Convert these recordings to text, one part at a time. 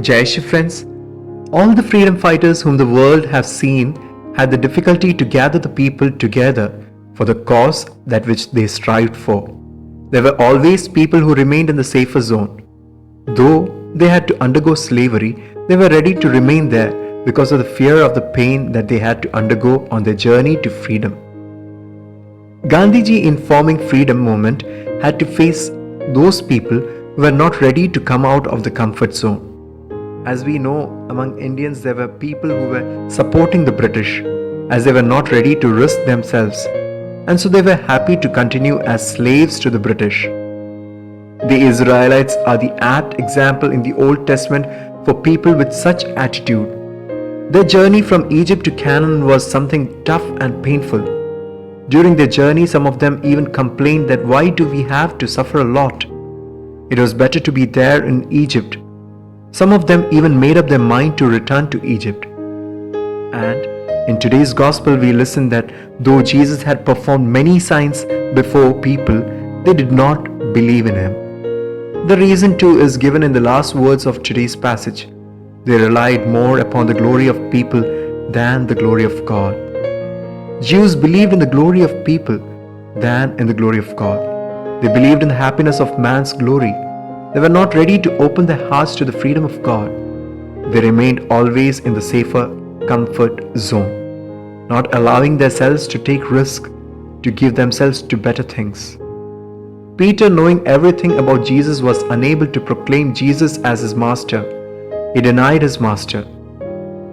Jai Shri friends, all the freedom fighters whom the world have seen had the difficulty to gather the people together for the cause that which they strived for. There were always people who remained in the safer zone. Though they had to undergo slavery, they were ready to remain there because of the fear of the pain that they had to undergo on their journey to freedom. Gandhiji, in forming freedom movement, had to face those people who were not ready to come out of the comfort zone. As we know, among Indians there were people who were supporting the British as they were not ready to risk themselves, and so they were happy to continue as slaves to the British. The Israelites are the apt example in the Old Testament for people with such attitude. Their journey from Egypt to Canaan was something tough and painful. During their journey, some of them even complained that why do we have to suffer a lot? It was better to be there in Egypt. Some of them even made up their mind to return to Egypt. And in today's gospel, we listen that though Jesus had performed many signs before people, they did not believe in him. The reason too is given in the last words of today's passage. They relied more upon the glory of people than the glory of God. Jews believed in the glory of people than in the glory of God. They believed in the happiness of man's glory. They were not ready to open their hearts to the freedom of God. They remained always in the safer comfort zone, not allowing themselves to take risk, to give themselves to better things. Peter, knowing everything about Jesus, was unable to proclaim Jesus as his master. He denied his master.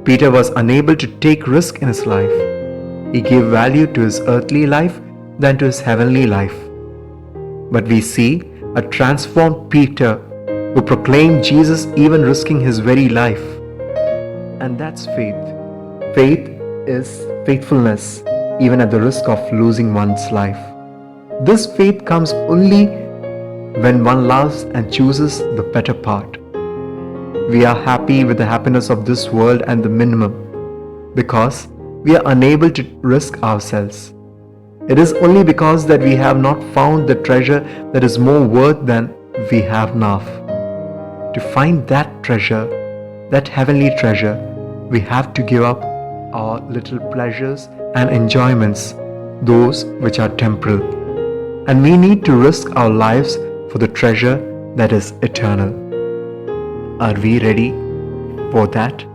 Peter was unable to take risk in his life. He gave value to his earthly life than to his heavenly life. But we see a transformed Peter who proclaimed Jesus even risking his very life. And that's faith. Faith is faithfulness even at the risk of losing one's life. This faith comes only when one loves and chooses the better part. We are happy with the happiness of this world and the minimum because we are unable to risk ourselves. It is only because that we have not found the treasure that is more worth than we have now. To find that treasure, that heavenly treasure, we have to give up our little pleasures and enjoyments, those which are temporal. And we need to risk our lives for the treasure that is eternal. Are we ready for that?